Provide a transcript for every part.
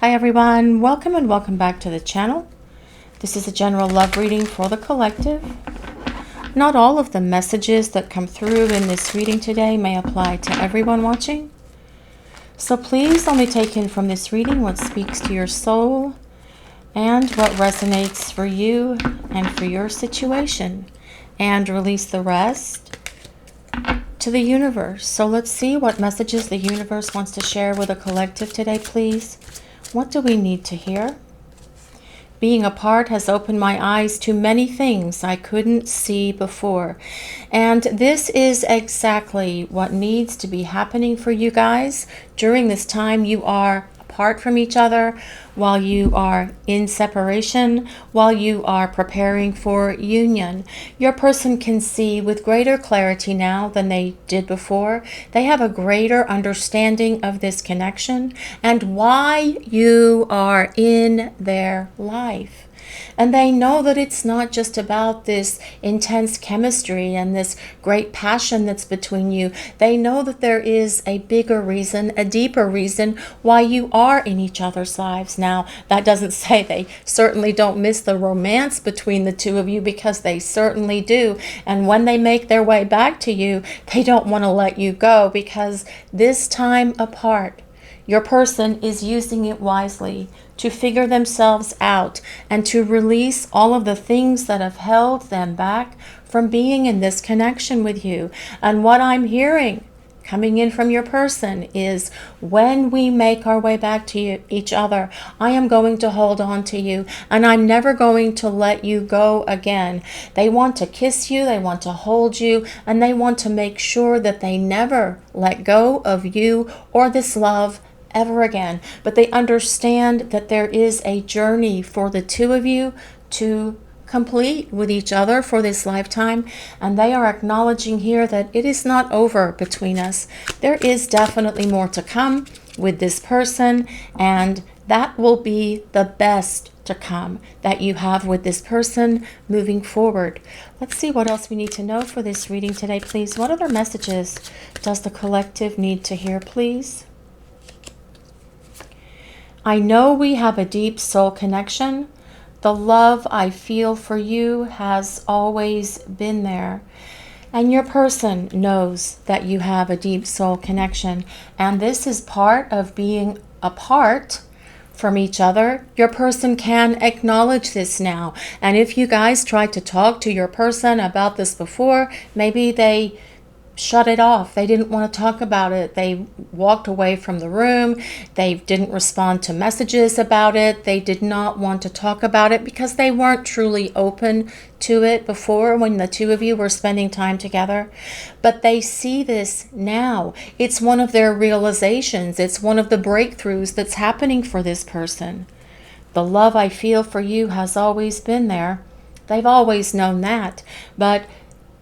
Hi everyone, welcome and welcome back to the channel. This is a general love reading for the collective. Not all of the messages that come through in this reading today may apply to everyone watching. So please only take in from this reading what speaks to your soul and what resonates for you and for your situation, and release the rest to the universe. So let's see what messages the universe wants to share with the collective today, please. What do we need to hear? Being apart has opened my eyes to many things I couldn't see before. And this is exactly what needs to be happening for you guys during this time you are apart from each other, while you are in separation, while you are preparing for union. Your person can see with greater clarity now than they did before. They have a greater understanding of this connection and why you are in their life. And they know that it's not just about this intense chemistry and this great passion that's between you. They know that there is a bigger reason, a deeper reason why you are in each other's lives. Now, that doesn't say they certainly don't miss the romance between the two of you, because they certainly do. And when they make their way back to you, they don't want to let you go, because this time apart, your person is using it wisely to figure themselves out and to release all of the things that have held them back from being in this connection with you. And what I'm hearing coming in from your person is, when we make our way back to each other, I am going to hold on to you and I'm never going to let you go again. They want to kiss you, they want to hold you, and they want to make sure that they never let go of you or this love ever again. But they understand that there is a journey for the two of you to complete with each other for this lifetime, and they are acknowledging here that it is not over between us. There is definitely more to come with this person, and that will be the best to come that you have with this person moving forward. Let's see what else we need to know for this reading today, please. What other messages does the collective need to hear, please? I know we have a deep soul connection. The love I feel for you has always been there. And your person knows that you have a deep soul connection. And this is part of being apart from each other. Your person can acknowledge this now. And if you guys tried to talk to your person about this before, maybe they shut it off. They didn't want to talk about it. They walked away from the room. They didn't respond to messages about it. They did not want to talk about it because they weren't truly open to it before, when the two of you were spending time together. But they see this now. It's one of their realizations. It's one of the breakthroughs that's happening for this person. The love I feel for you has always been there. They've always known that. But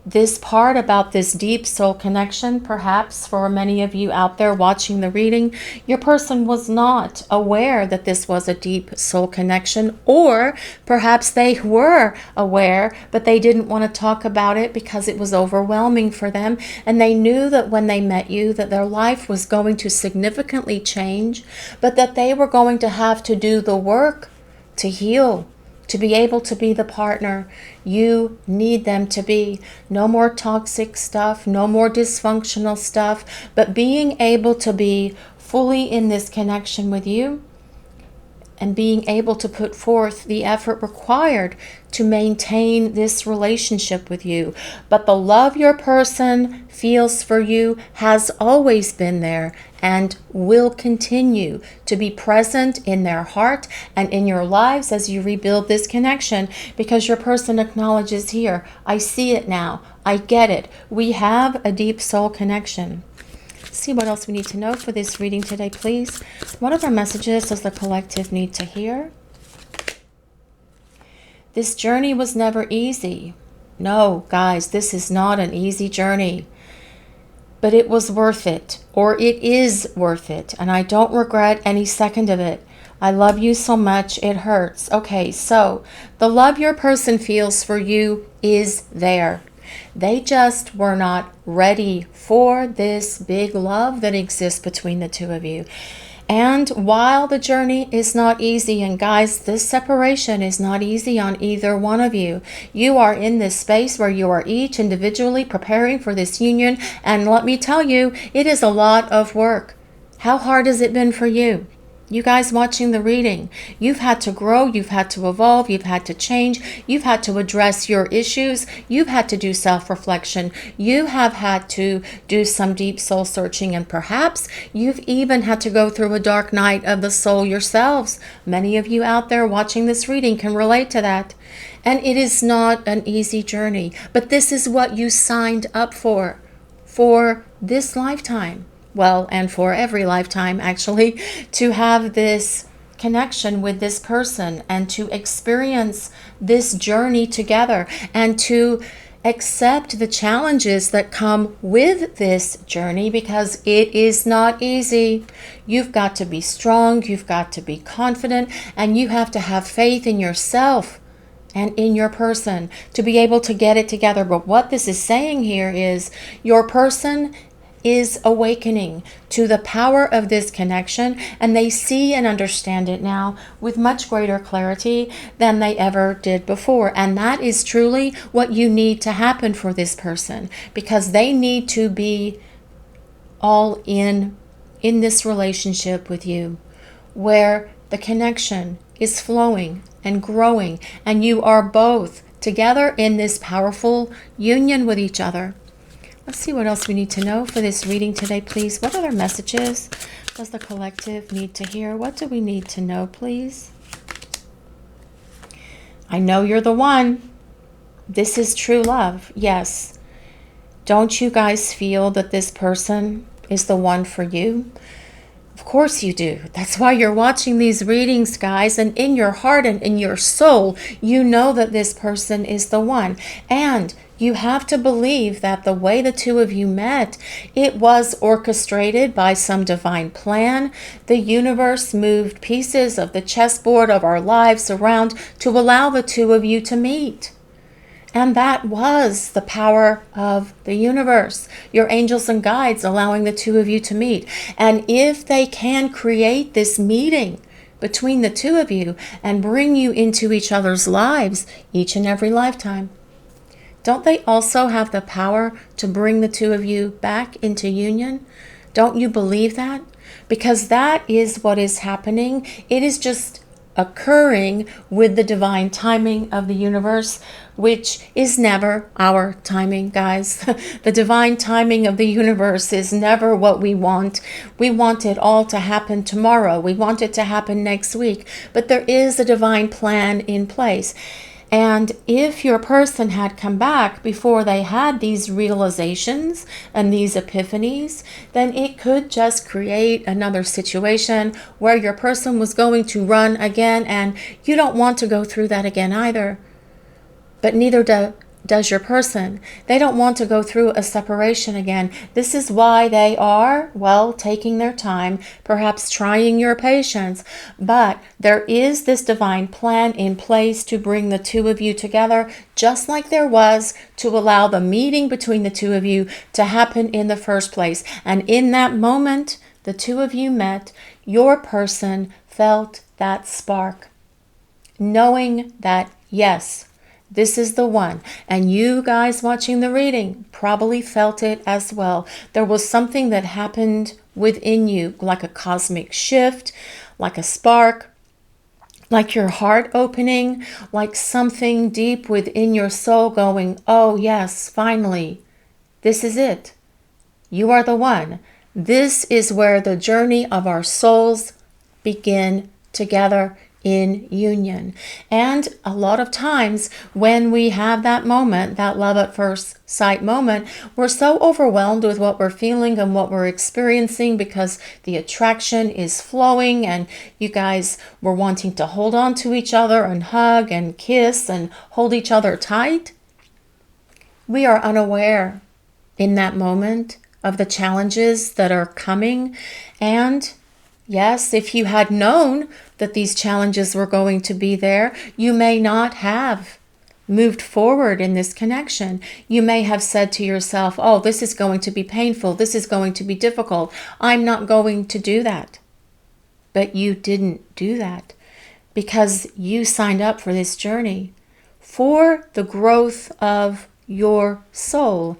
this part about this deep soul connection, perhaps for many of you out there watching the reading, your person was not aware that this was a deep soul connection, or perhaps they were aware, but they didn't want to talk about it because it was overwhelming for them. And they knew that when they met you, that their life was going to significantly change, but that they were going to have to do the work to heal, to be able to be the partner you need them to be. No more toxic stuff, no more dysfunctional stuff, but being able to be fully in this connection with you and being able to put forth the effort required to maintain this relationship with you. But the love your person feels for you has always been there and will continue to be present in their heart and in your lives as you rebuild this connection, because your person acknowledges here, I see it now, I get it. We have a deep soul connection. See what else we need to know for this reading today, please. What other messages does the collective need to hear? This journey was never easy. No, guys, this is not an easy journey. But it was worth it, or it is worth it, and I don't regret any second of it. I love you so much, it hurts. Okay, so the love your person feels for you is there. They just were not ready for this big love that exists between the two of you. And while the journey is not easy, and guys, this separation is not easy on either one of you. You are in this space where you are each individually preparing for this union. And let me tell you, it is a lot of work. How hard has it been for you? You guys watching the reading, you've had to grow, you've had to evolve, you've had to change, you've had to address your issues, you've had to do self-reflection, you have had to do some deep soul searching, and perhaps you've even had to go through a dark night of the soul yourselves. Many of you out there watching this reading can relate to that. And it is not an easy journey, but this is what you signed up for this lifetime. Well, and for every lifetime, actually, to have this connection with this person and to experience this journey together and to accept the challenges that come with this journey, because it is not easy. You've got to be strong, you've got to be confident, and you have to have faith in yourself and in your person to be able to get it together. But what this is saying here is your person is awakening to the power of this connection, and they see and understand it now with much greater clarity than they ever did before. And that is truly what you need to happen for this person, because they need to be all in this relationship with you, where the connection is flowing and growing, and you are both together in this powerful union with each other. Let's see what else we need to know for this reading today, please. What other messages does the collective need to hear? What do we need to know, please? I know you're the one. This is true love. Yes. Don't you guys feel that this person is the one for you? Of course you do. That's why you're watching these readings, guys. And in your heart and in your soul, you know that this person is the one. And you have to believe that the way the two of you met, it was orchestrated by some divine plan. The universe moved pieces of the chessboard of our lives around to allow the two of you to meet. And that was the power of the universe, your angels and guides allowing the two of you to meet. And if they can create this meeting between the two of you and bring you into each other's lives each and every lifetime, don't they also have the power to bring the two of you back into union? Don't you believe that? Because that is what is happening. It is just occurring with the divine timing of the universe, which is never our timing, guys. The divine timing of the universe is never what we want. We want it all to happen tomorrow. We want it to happen next week. But there is a divine plan in place. And if your person had come back before they had these realizations and these epiphanies, then it could just create another situation where your person was going to run again, and you don't want to go through that again either. But neither does your person. They don't want to go through a separation again. This is why they are, well, taking their time, perhaps trying your patience. But there is this divine plan in place to bring the two of you together, just like there was to allow the meeting between the two of you to happen in the first place. And in that moment, the two of you met, your person felt that spark, knowing that, yes, this is the one. And you guys watching the reading probably felt it as well. There was something that happened within you, like a cosmic shift, like a spark, like your heart opening, like something deep within your soul going, oh yes, finally, this is it. You are the one. This is where the journey of our souls begin together in union. And a lot of times when we have that moment, that love at first sight moment, we're so overwhelmed with what we're feeling and what we're experiencing because the attraction is flowing and you guys were wanting to hold on to each other and hug and kiss and hold each other tight. We are unaware in that moment of the challenges that are coming. And yes, if you had known that these challenges were going to be there, you may not have moved forward in this connection. You may have said to yourself, oh, this is going to be painful. This is going to be difficult. I'm not going to do that. But you didn't do that because you signed up for this journey for the growth of your soul.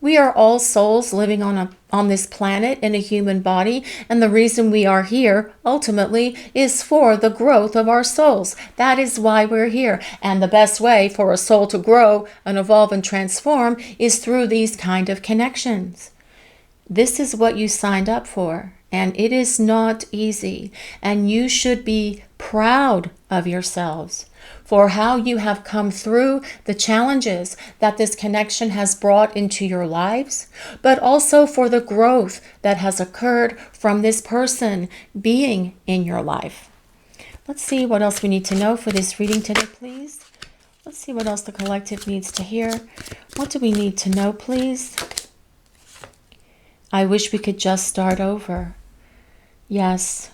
We are all souls living on this planet in a human body, and the reason we are here ultimately is for the growth of our souls. That is why we're here. And the best way for a soul to grow and evolve and transform is through these kind of connections. This is what you signed up for, and it is not easy, and you should be proud of yourselves for how you have come through the challenges that this connection has brought into your lives, but also for the growth that has occurred from this person being in your life. Let's see what else we need to know for this reading today, please. Let's see what else the collective needs to hear. What do we need to know, please? I wish we could just start over. Yes.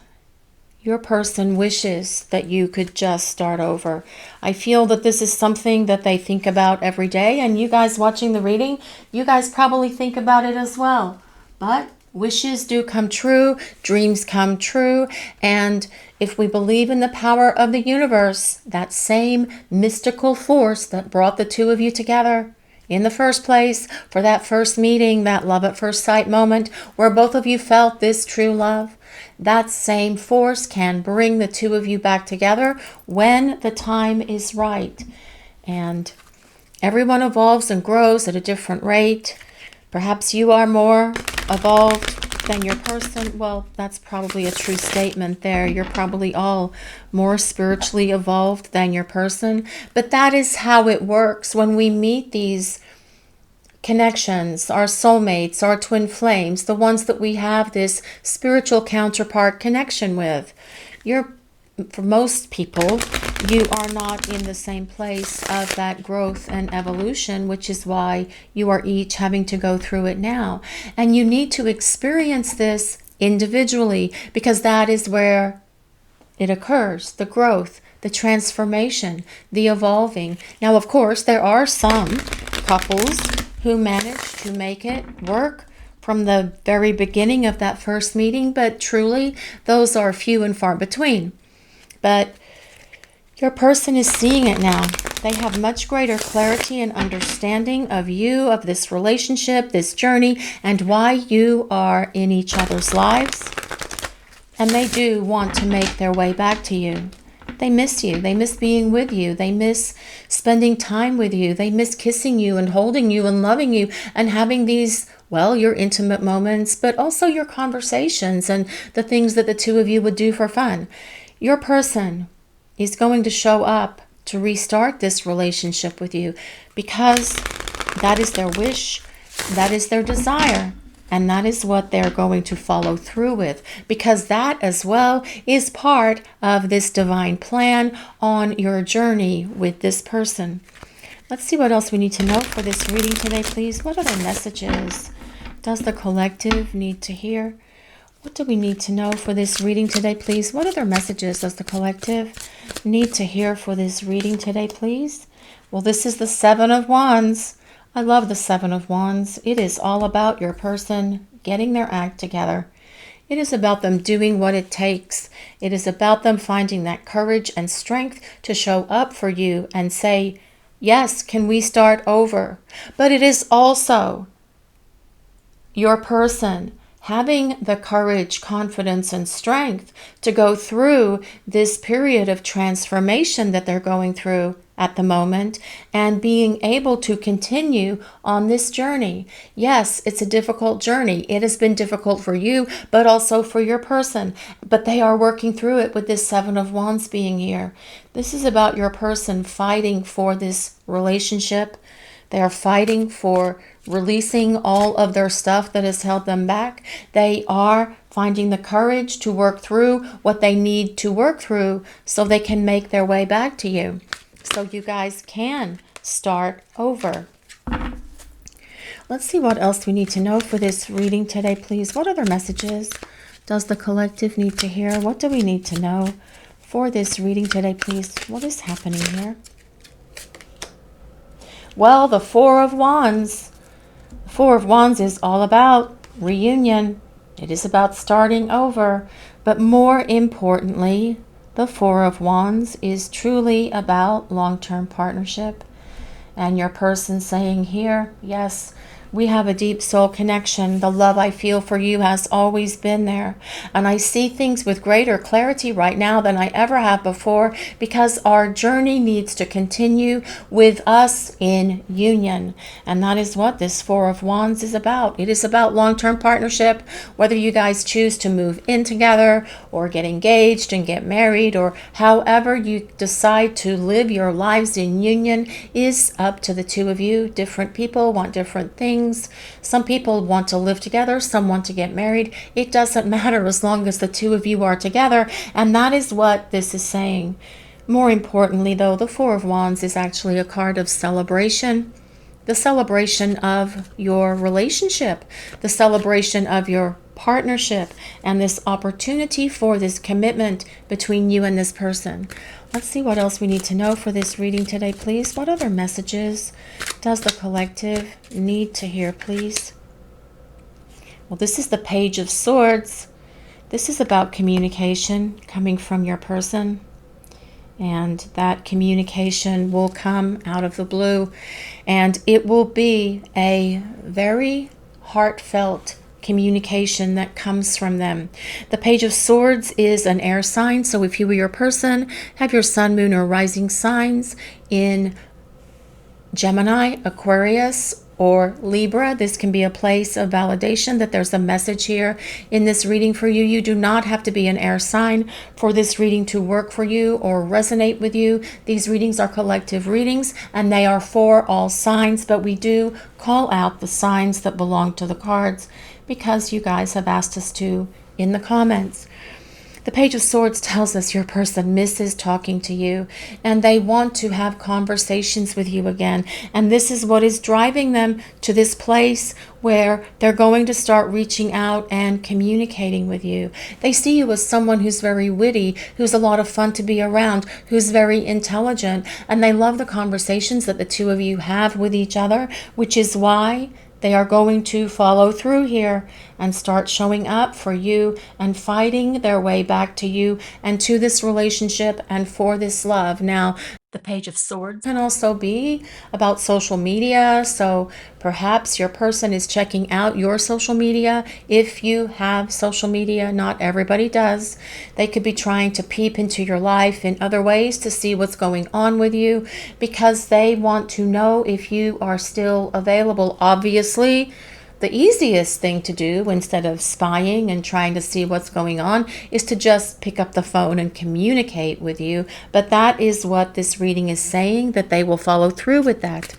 Your person wishes that you could just start over. I feel that this is something that they think about every day. And you guys watching the reading, you guys probably think about it as well. But wishes do come true. Dreams come true. And if we believe in the power of the universe, that same mystical force that brought the two of you together in the first place, for that first meeting, that love at first sight moment where both of you felt this true love, that same force can bring the two of you back together when the time is right. And everyone evolves and grows at a different rate. Perhaps you are more evolved than your person. Well, that's probably a true statement there. You're probably all more spiritually evolved than your person. But that is how it works when we meet these connections, our soulmates, our twin flames, the ones that we have this spiritual counterpart connection with. For most people, you are not in the same place of that growth and evolution, which is why you are each having to go through it now. And you need to experience this individually because that is where it occurs, the growth, the transformation, the evolving. Now, of course, there are some couples who manage to make it work from the very beginning of that first meeting, but truly, those are few and far between. But your person is seeing it now. They have much greater clarity and understanding of you, of this relationship, this journey, and why you are in each other's lives. And they do want to make their way back to you. They miss you. They miss being with you. They miss spending time with you. They miss kissing you and holding you and loving you and having these, well, your intimate moments, but also your conversations and the things that the two of you would do for fun. Your person is going to show up to restart this relationship with you because that is their wish, that is their desire. And that is what they're going to follow through with, because that as well is part of this divine plan on your journey with this person. Let's see what else we need to know for this reading today, please. What other messages does the collective need to hear? What do we need to know for this reading today, please? What other messages does the collective need to hear for this reading today, please? Well, this is the Seven of Wands. I love the Seven of Wands. It is all about your person getting their act together. It is about them doing what it takes. It is about them finding that courage and strength to show up for you and say, yes, can we start over? But it is also your person having the courage, confidence, and strength to go through this period of transformation that they're going through at the moment and being able to continue on this journey. Yes, it's a difficult journey. It has been difficult for you, but also for your person. But they are working through it with this Seven of Wands being here. This is about your person fighting for this relationship. They are fighting for releasing all of their stuff that has held them back. They are finding the courage to work through what they need to work through so they can make their way back to you. So you guys can start over. Let's see what else we need to know for this reading today, please. What other messages does the collective need to hear? What do we need to know for this reading today, please? What is happening here? Well, the Four of Wands. The Four of Wands is all about reunion. It is about starting over. But more importantly, the Four of Wands is truly about long-term partnership. And your person saying here, yes, we have a deep soul connection. The love I feel for you has always been there. And I see things with greater clarity right now than I ever have before, because our journey needs to continue with us in union. And that is what this Four of Wands is about. It is about long-term partnership, whether you guys choose to move in together or get engaged and get married, or however you decide to live your lives in union is up to the two of you. Different people want different things. Some people want to live together, some want to get married. It doesn't matter as long as the two of you are together, and that is what this is saying. More importantly, though, the Four of Wands is actually a card of celebration. The celebration of your relationship, the celebration of your partnership, and this opportunity for this commitment between you and this person. Let's see what else we need to know for this reading today, please. What other messages does the collective need to hear, please? Well, this is the Page of Swords. This is about communication coming from your person. And that communication will come out of the blue. And it will be a very heartfelt communication that comes from them. The Page of Swords is an air sign. So if you were your person, have your sun, moon, or rising signs in Gemini, Aquarius, or Libra, this can be a place of validation that there's a message here in this reading for you. You do not have to be an air sign for this reading to work for you or resonate with you. These readings are collective readings and they are for all signs, but we do call out the signs that belong to the cards because you guys have asked us to in the comments. The Page of Swords tells us your person misses talking to you and they want to have conversations with you again. And this is what is driving them to this place where they're going to start reaching out and communicating with you. They see you as someone who's very witty, who's a lot of fun to be around, who's very intelligent, and they love the conversations that the two of you have with each other, which is why they are going to follow through here and start showing up for you and fighting their way back to you and to this relationship and for this love. Now, the Page of Swords can also be about social media. So perhaps your person is checking out your social media. If you have social media, not everybody does. They could be trying to peep into your life in other ways to see what's going on with you because they want to know if you are still available. Obviously, the easiest thing to do instead of spying and trying to see what's going on is to just pick up the phone and communicate with you. But that is what this reading is saying, that they will follow through with that.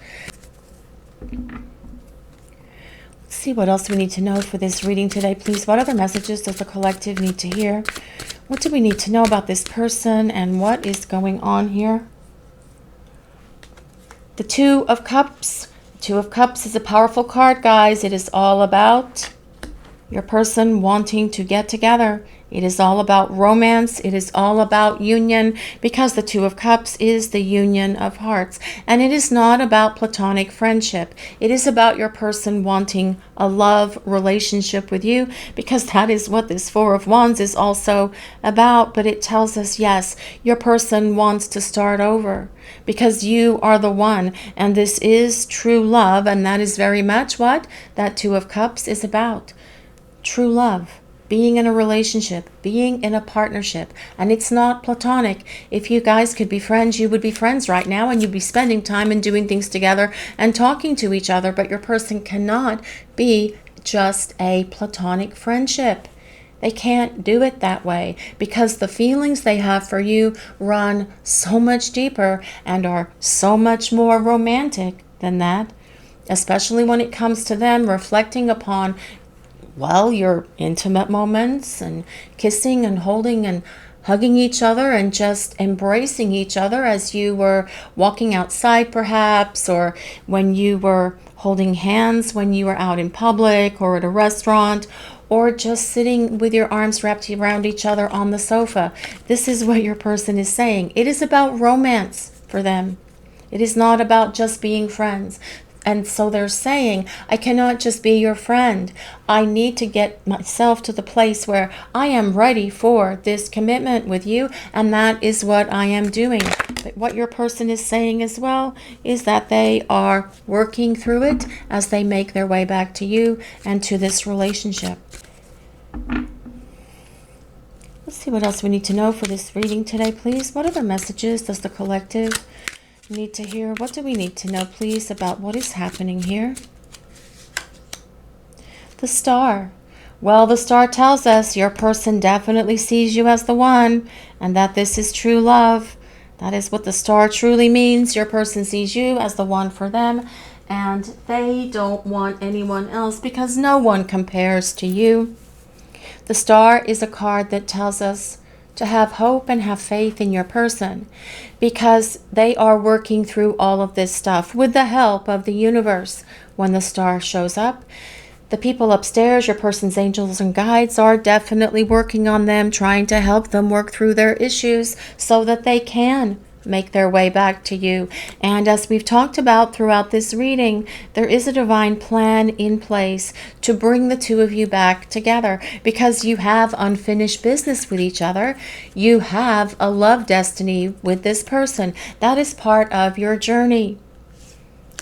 Let's see what else we need to know for this reading today, please. What other messages does the collective need to hear? What do we need to know about this person and what is going on here? The Two of Cups. Two of Cups is a powerful card, guys. It is all about your person wanting to get together. It is all about romance. It is all about union because the Two of Cups is the union of hearts. And it is not about platonic friendship. It is about your person wanting a love relationship with you because that is what this Four of Wands is also about. But it tells us, yes, your person wants to start over because you are the one. And this is true love. And that is very much what that Two of Cups is about. True love. Being in a relationship, being in a partnership, and it's not platonic. If you guys could be friends, you would be friends right now and you'd be spending time and doing things together and talking to each other, but your person cannot be just a platonic friendship. They can't do it that way because the feelings they have for you run so much deeper and are so much more romantic than that, especially when it comes to them reflecting upon your intimate moments and kissing and holding and hugging each other and just embracing each other as you were walking outside perhaps, or when you were holding hands when you were out in public or at a restaurant, or just sitting with your arms wrapped around each other on the sofa. This is what your person is saying. It is about romance for them. It is not about just being friends. And so they're saying, I cannot just be your friend. I need to get myself to the place where I am ready for this commitment with you, and that is what I am doing. But what your person is saying as well is that they are working through it as they make their way back to you and to this relationship. Let's see what else we need to know for this reading today, please. What other messages does the collective need to hear? What do we need to know, please, about what is happening here? The Star. Well, the Star tells us your person definitely sees you as the one, and that this is true love. That is what the Star truly means. Your person sees you as the one for them, and they don't want anyone else because no one compares to you. The Star is a card that tells us to have hope and have faith in your person, because they are working through all of this stuff with the help of the universe. When the Star shows up, the people upstairs, your person's angels and guides, are definitely working on them, trying to help them work through their issues so that they can make their way back to you. And as we've talked about throughout this reading, there is a divine plan in place to bring the two of you back together, because you have unfinished business with each other. You have a love destiny with this person. That is part of your journey.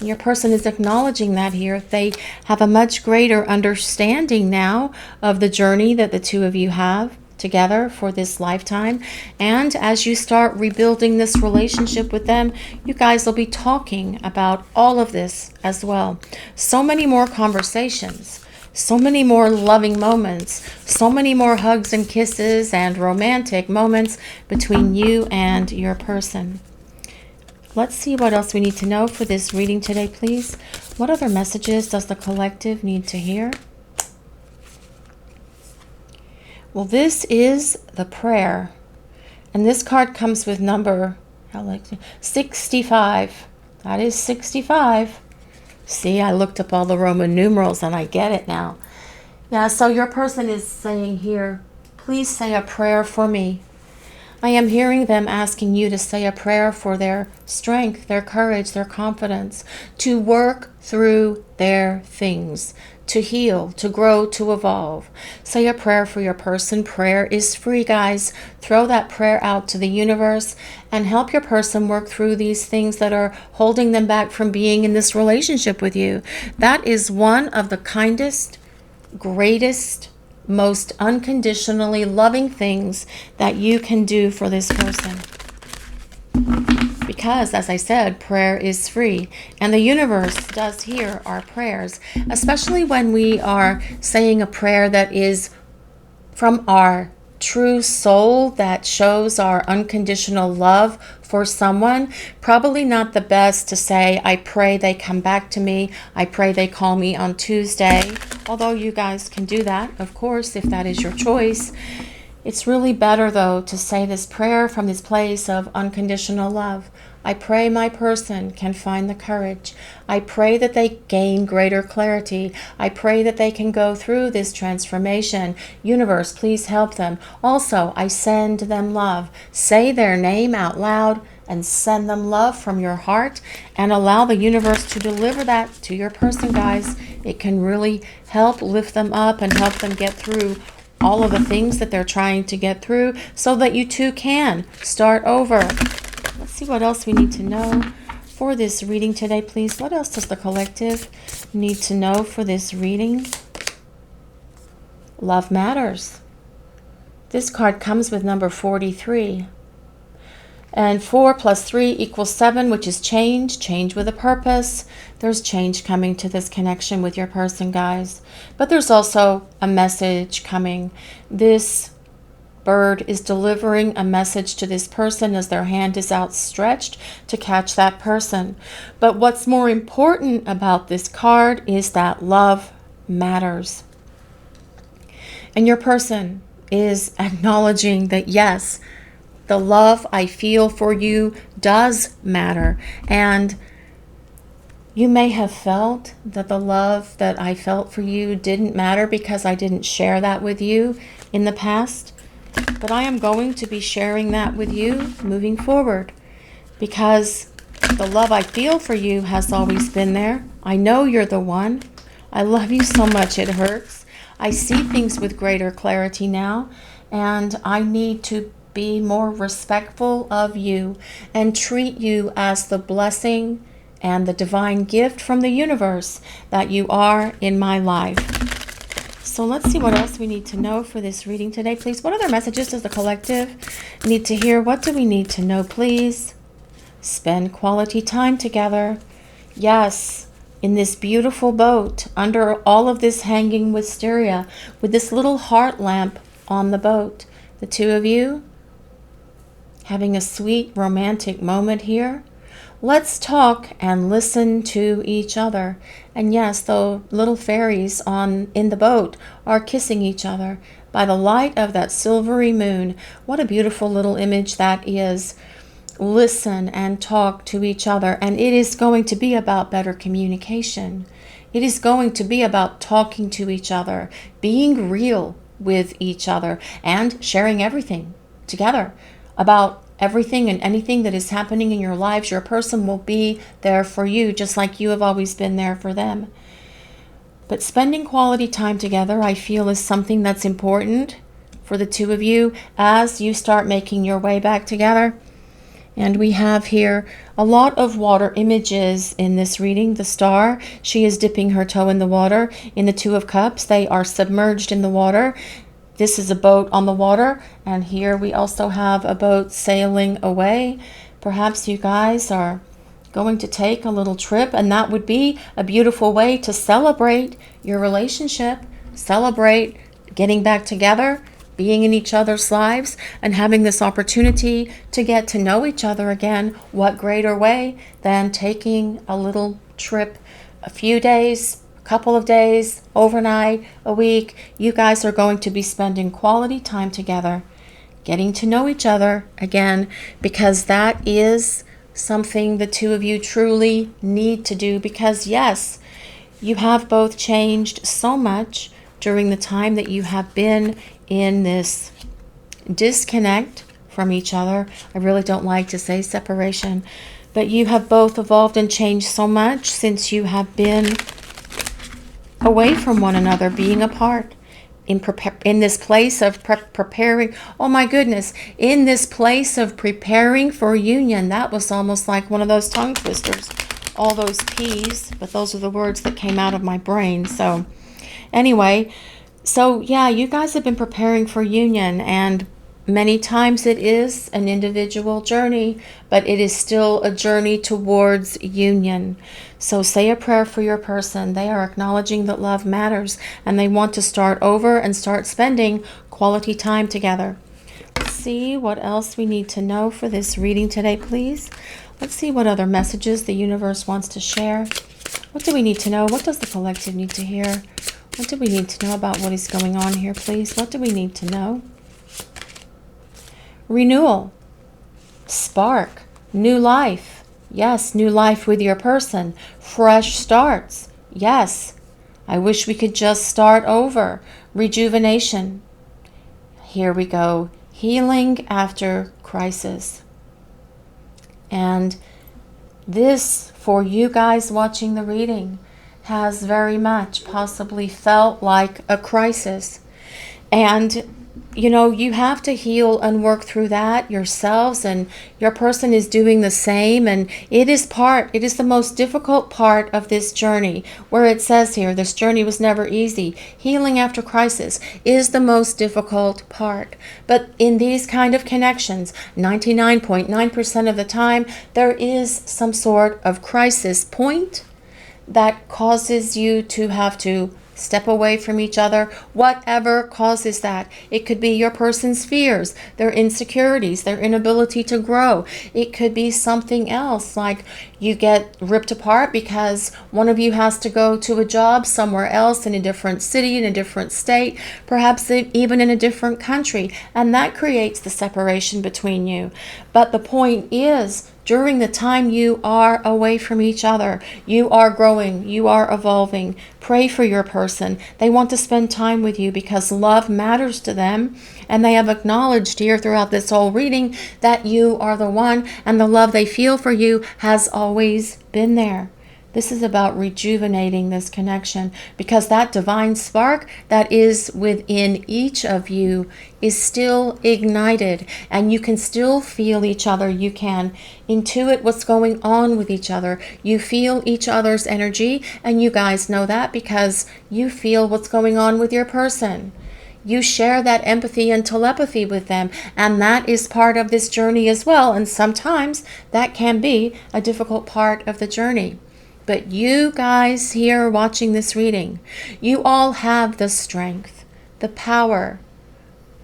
Your person is acknowledging that here. They have a much greater understanding now of the journey that the two of you have together for this lifetime. And as you start rebuilding this relationship with them, you guys will be talking about all of this as well. So many more conversations, so many more loving moments, so many more hugs and kisses and romantic moments between you and your person. Let's see what else we need to know for this reading today, please. What other messages does the collective need to hear? Well, this is the prayer, and this card comes with number 65. That is 65. See, I looked up all the Roman numerals and I get it now. Yeah, so your person is saying here, please say a prayer for me. I am hearing them asking you to say a prayer for their strength, their courage, their confidence, to work through their things, to heal, to grow, to evolve. Say a prayer for your person. Prayer is free, guys. Throw that prayer out to the universe and help your person work through these things that are holding them back from being in this relationship with you. That is one of the kindest, greatest, most unconditionally loving things that you can do for this person. Because, as I said, prayer is free, and the universe does hear our prayers, especially when we are saying a prayer that is from our true soul, that shows our unconditional love for someone. Probably not the best to say, I pray they come back to me, I pray they call me on Tuesday, although you guys can do that, of course, if that is your choice. It's really better, though, to say this prayer from this place of unconditional love. I pray my person can find the courage. I pray that they gain greater clarity. I pray that they can go through this transformation. Universe, please help them. Also, I send them love. Say their name out loud and send them love from your heart, and allow the universe to deliver that to your person, guys. It can really help lift them up and help them get through all of the things that they're trying to get through, so that you too can start over. Let's see what else we need to know for this reading today, please. What else does the collective need to know for this reading? Love matters. This card comes with number 43. And 4 plus 3 equals 7, which is change. Change with a purpose. There's change coming to this connection with your person, guys. But there's also a message coming. This bird is delivering a message to this person as their hand is outstretched to catch that person. But what's more important about this card is that love matters. And your person is acknowledging that, yes, the love I feel for you does matter. And you may have felt that the love that I felt for you didn't matter because I didn't share that with you in the past. But I am going to be sharing that with you moving forward, because The love I feel for you has always been there. I know you're the one. I love you so much it hurts. I see things with greater clarity now, and I need to be more respectful of you and treat you as the blessing and the divine gift from the universe that you are in my life. So let's see what else we need to know for this reading today, please. What other messages does the collective need to hear? What do we need to know, please? Spend quality time together. Yes, in this beautiful boat, under all of this hanging wisteria, with this little heart lamp on the boat. The two of you having a sweet romantic moment here. Let's talk and listen to each other. And yes, the little fairies in the boat are kissing each other by the light of that silvery moon. What a beautiful little image that is. Listen and talk to each other. And it is going to be about better communication. It is going to be about talking to each other, being real with each other, and sharing everything together about everything and anything that is happening in your lives. Your person will be there for you, just like you have always been there for them. But spending quality time together, I feel, is something that's important for the two of you as you start making your way back together. And we have here a lot of water images in this reading. The star, she is dipping her toe in the water. In the Two of Cups, they are submerged in the water. This is a boat on the water, and here we also have a boat sailing away. Perhaps you guys are going to take a little trip, and that would be a beautiful way to celebrate your relationship, celebrate getting back together, being in each other's lives, and having this opportunity to get to know each other again. What greater way than taking a little trip, a few days, couple of days, overnight, a week. You guys are going to be spending quality time together, getting to know each other again, because that is something the two of you truly need to do. Because yes, you have both changed so much during the time that you have been in this disconnect from each other. I really don't like to say separation, but you have both evolved and changed so much since you have been away from one another, being apart, in this place of preparing. Oh my goodness, in this place of preparing for union. That was almost like one of those tongue twisters, all those P's, but those are the words that came out of my brain. So anyway, so yeah, you guys have been preparing for union, and many times it is an individual journey, but it is still a journey towards union. So say a prayer for your person. They are acknowledging that love matters, and they want to start over and start spending quality time together. Let's see what else we need to know for this reading today, please. Let's see what other messages the universe wants to share. What do we need to know? What does the collective need to hear? What do we need to know about what is going on here, please? What do we need to know? Renewal, spark, new life. Yes, new life with your person. Fresh starts. Yes, I wish we could just start over. Rejuvenation. Here we go. Healing after crisis. And this, for you guys watching the reading, has very much possibly felt like a crisis. And you know, you have to heal and work through that yourselves, and your person is doing the same. And it is the most difficult part of this journey, where it says here, this journey was never easy. Healing after crisis is the most difficult part. But in these kind of connections, 99.9% of the time, there is some sort of crisis point that causes you to have to step away from each other, whatever causes that. It could be your person's fears, their insecurities, their inability to grow. It could be something else, like You get ripped apart because one of you has to go to a job somewhere else in a different city, in a different state, perhaps even in a different country, and that creates the separation between you. But the point is, during the time you are away from each other, you are growing, you are evolving. Pray for your person. They want to spend time with you because love matters to them, and they have acknowledged here throughout this whole reading that you are the one, and the love they feel for you has always been there. This is about rejuvenating this connection, because that divine spark that is within each of you is still ignited, and you can still feel each other. You can intuit what's going on with each other. You feel each other's energy, and you guys know that because you feel what's going on with your person. You share that empathy and telepathy with them, and that is part of this journey as well. And sometimes that can be a difficult part of the journey. But you guys here watching this reading, you all have the strength, the power,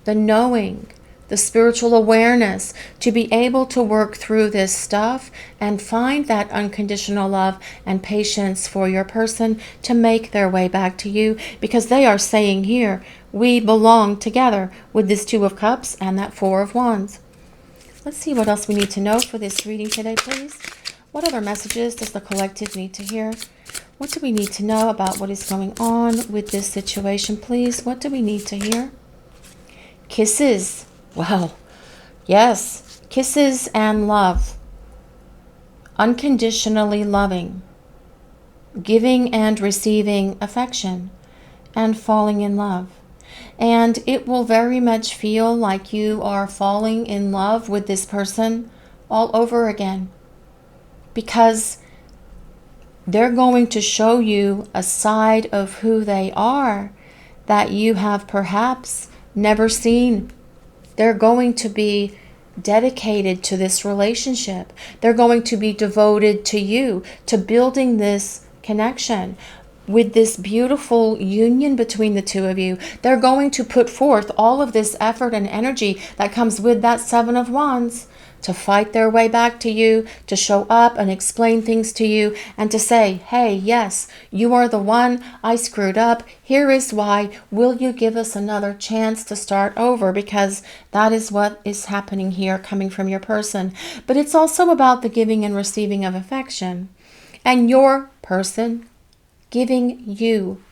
the knowing, the spiritual awareness to be able to work through this stuff and find that unconditional love and patience for your person to make their way back to you, because they are saying here, we belong together with this Two of Cups and that Four of Wands. Let's see what else we need to know for this reading today, please. What other messages does the collective need to hear? What do we need to know about what is going on with this situation, please? What do we need to hear? Kisses. Well, yes, kisses and love. Unconditionally loving. Giving and receiving affection. And falling in love. And it will very much feel like you are falling in love with this person all over again, because they're going to show you a side of who they are that you have perhaps never seen. They're going to be dedicated to this relationship. They're going to be devoted to you, to building this connection with this beautiful union between the two of you. They're going to put forth all of this effort and energy that comes with that Seven of Wands to fight their way back to you, to show up and explain things to you, and to say, hey, yes, you are the one. I screwed up. Here is why. Will you give us another chance to start over? Because that is what is happening here, coming from your person. But it's also about the giving and receiving of affection, and your person giving you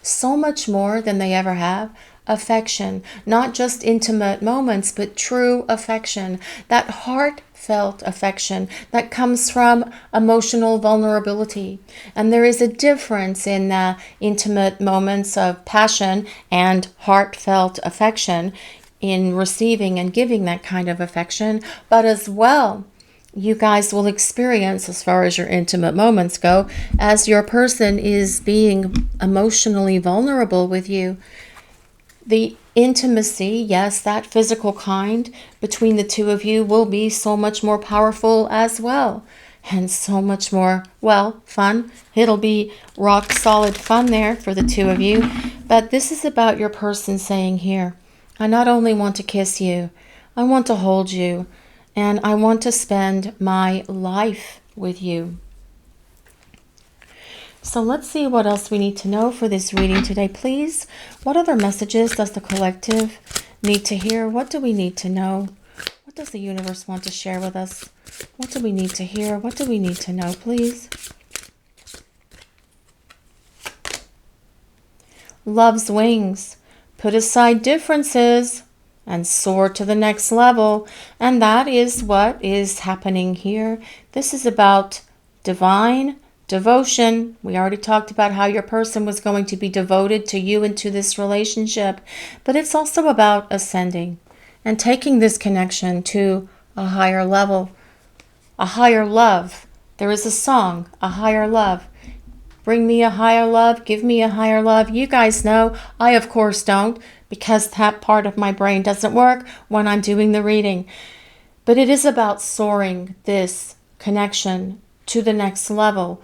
so much more than they ever have. Affection, not just intimate moments, but true affection, that heartfelt affection that comes from emotional vulnerability. And there is a difference in intimate moments of passion and heartfelt affection in receiving and giving that kind of affection, but as well, you guys will experience, as far as your intimate moments go, as your person is being emotionally vulnerable with you. The intimacy, yes, that physical kind between the two of you will be so much more powerful as well. And so much more, well, fun. It'll be rock solid fun there for the two of you. But this is about your person saying here, I not only want to kiss you, I want to hold you, and I want to spend my life with you. So let's see what else we need to know for this reading today, please. What other messages does the collective need to hear? What do we need to know? What does the universe want to share with us? What do we need to hear? What do we need to know, please? Love's wings. Put aside differences and soar to the next level. And that is what is happening here. This is about divine devotion. We already talked about how your person was going to be devoted to you and to this relationship. But it's also about ascending and taking this connection to a higher level, a higher love. There is a song, A Higher Love. Bring me a higher love, give me a higher love. You guys know, I of course don't, because that part of my brain doesn't work when I'm doing the reading. But it is about soaring this connection to the next level,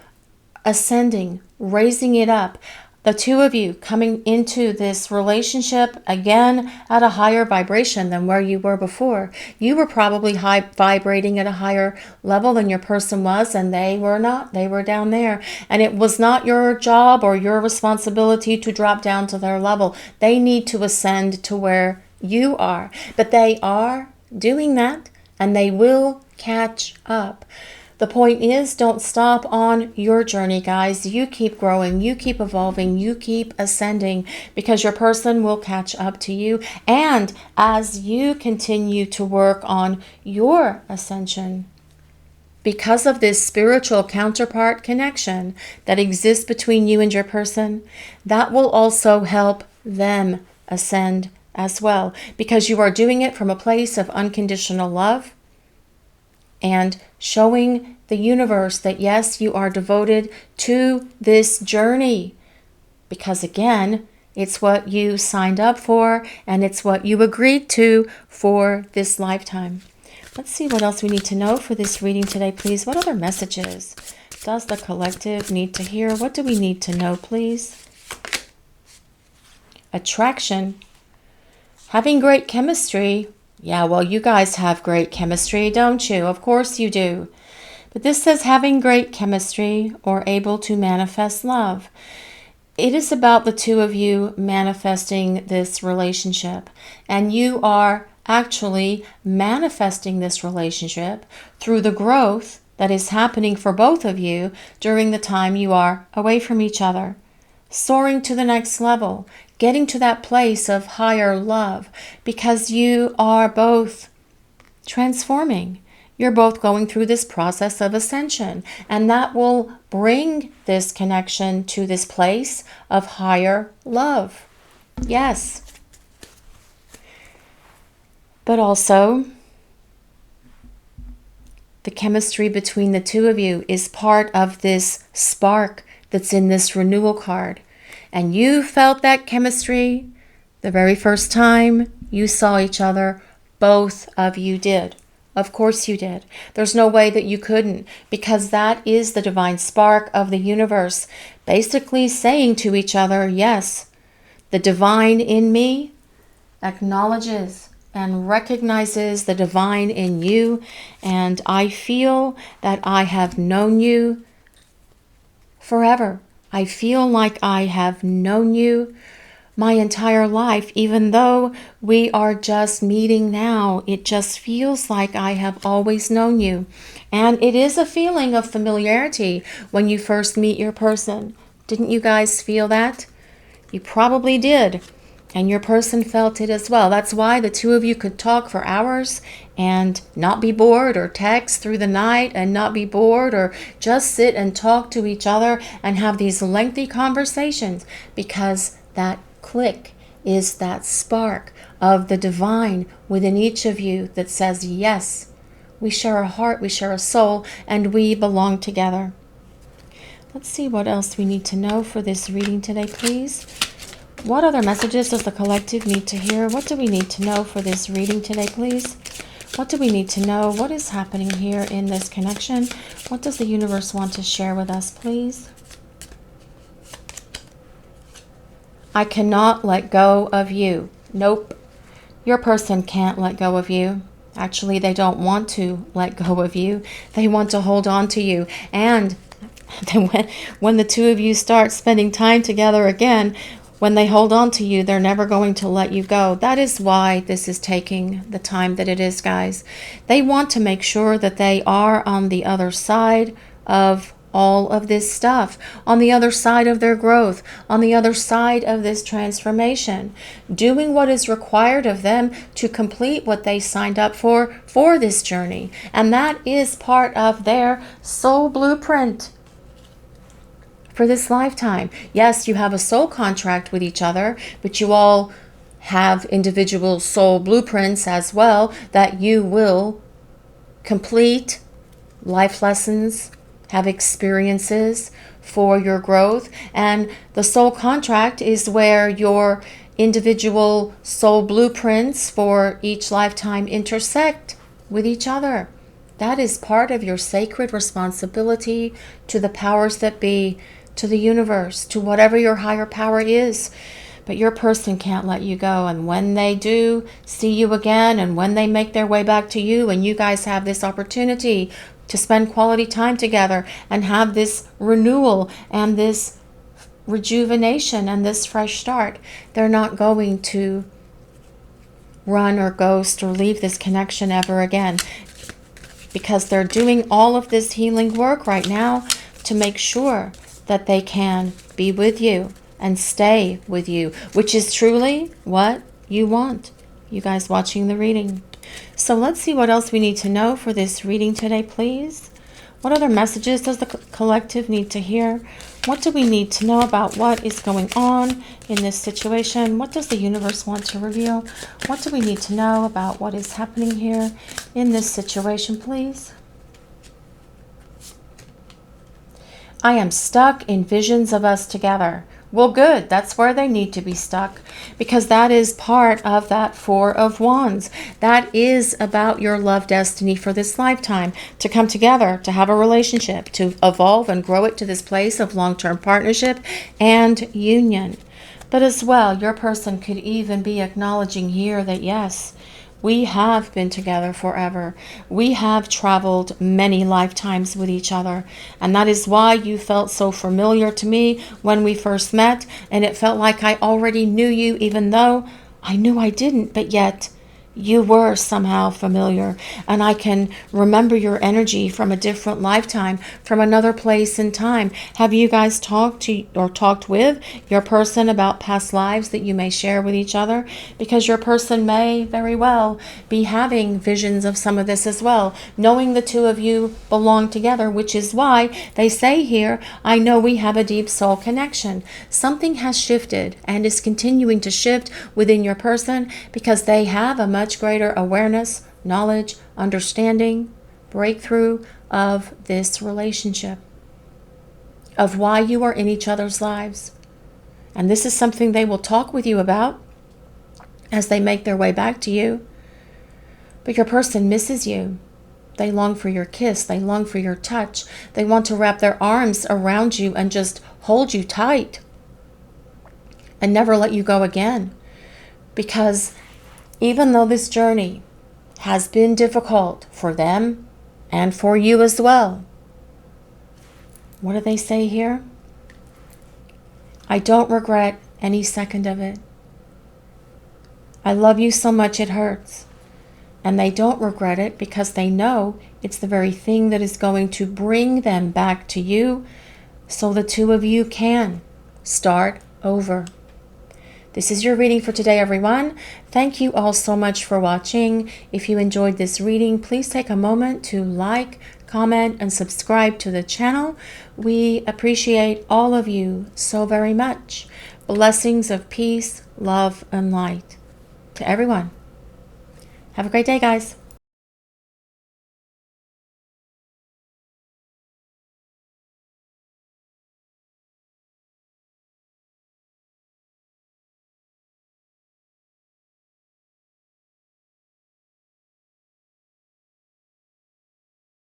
ascending, raising it up, The two of you coming into this relationship again at a higher vibration than where you were before. You were probably vibrating at a higher level than your person was, and they were not. They were down there. And it was not your job or your responsibility to drop down to their level. They need to ascend to where you are. But they are doing that, and they will catch up. The point is, don't stop on your journey, guys. You keep growing, you keep evolving, you keep ascending, because your person will catch up to you. And as you continue to work on your ascension, because of this spiritual counterpart connection that exists between you and your person, that will also help them ascend as well, because you are doing it from a place of unconditional love and showing the universe that yes, you are devoted to this journey, because again, it's what you signed up for and it's what you agreed to for this lifetime. Let's see what else we need to know for this reading today, please. What other messages does the collective need to hear? What do we need to know, please? Attraction. Having great chemistry. Yeah, well, you guys have great chemistry, don't you? Of course you do. But this says having great chemistry or able to manifest love. It is about the two of you manifesting this relationship. And you are actually manifesting this relationship through the growth that is happening for both of you during the time you are away from each other. Soaring to the next level, getting to that place of higher love, because you are both transforming. You're both going through this process of ascension, and that will bring this connection to this place of higher love. Yes. But also, the chemistry between the two of you is part of this spark that's in this renewal card. And you felt that chemistry the very first time you saw each other. Both of you did. Of course you did. There's no way that you couldn't, because that is the divine spark of the universe, basically saying to each other, yes, the divine in me acknowledges and recognizes the divine in you, and I feel that I have known you forever. I feel like I have known you my entire life, even though we are just meeting now. It just feels like I have always known you. And it is a feeling of familiarity when you first meet your person. Didn't you guys feel that? You probably did. And your person felt it as well. That's why the two of you could talk for hours and not be bored, or text through the night and not be bored, or just sit and talk to each other and have these lengthy conversations, because that click is that spark of the divine within each of you that says, yes, we share a heart, we share a soul, and we belong together. Let's see what else we need to know for this reading today, please. What other messages does the collective need to hear? What do we need to know for this reading today, please? What do we need to know? What is happening here in this connection? What does the universe want to share with us, please? I cannot let go of you. Nope. Your person can't let go of you. Actually, they don't want to let go of you. They want to hold on to you. And then when the two of you start spending time together again, when they hold on to you, they're never going to let you go. That is why this is taking the time that it is, guys. They want to make sure that they are on the other side of all of this stuff, on the other side of their growth, on the other side of this transformation, doing what is required of them to complete what they signed up for this journey. And that is part of their soul blueprint for this lifetime. Yes, you have a soul contract with each other, but you all have individual soul blueprints as well that you will complete life lessons, have experiences for your growth. And the soul contract is where your individual soul blueprints for each lifetime intersect with each other. That is part of your sacred responsibility to the powers that be, to the universe, to whatever your higher power is. But your person can't let you go. And when they do see you again, and when they make their way back to you, and you guys have this opportunity to spend quality time together and have this renewal and this rejuvenation and this fresh start, they're not going to run or ghost or leave this connection ever again, because they're doing all of this healing work right now to make sure that they can be with you and stay with you, which is truly what you want, you guys watching the reading. So let's see what else we need to know for this reading today, please. What other messages does the collective need to hear? What do we need to know about what is going on in this situation? What does the universe want to reveal? What do we need to know about what is happening here in this situation, please? I am stuck in visions of us together. Well, good. That's where they need to be stuck, because that is part of that Four of Wands. That is about your love destiny for this lifetime, to come together, to have a relationship, to evolve and grow it to this place of long-term partnership and union. But as well, your person could even be acknowledging here that, yes, we have been together forever. We have traveled many lifetimes with each other. And that is why you felt so familiar to me when we first met. And it felt like I already knew you, even though I knew I didn't. But yet you were somehow familiar. And I can remember your energy from a different lifetime, from another place in time. Have you guys talked to or talked with your person about past lives that you may share with each other? Because your person may very well be having visions of some of this as well, knowing the two of you belong together, which is why they say here, I know we have a deep soul connection. Something has shifted and is continuing to shift within your person, because they have a much greater awareness, knowledge, understanding, breakthrough of this relationship, of why you are in each other's lives. And this is something they will talk with you about as they make their way back to you. But your person misses you. They long for your kiss. They long for your touch. They want to wrap their arms around you and just hold you tight and never let you go again. Because even though this journey has been difficult for them and for you as well, what do they say here? I don't regret any second of it. I love you so much it hurts. And they don't regret it because they know it's the very thing that is going to bring them back to you, so the two of you can start over. This is your reading for today, everyone. Thank you all so much for watching. If you enjoyed this reading, please take a moment to like, comment, and subscribe to the channel. We appreciate all of you so very much. Blessings of peace, love, and light to everyone. Have a great day, guys.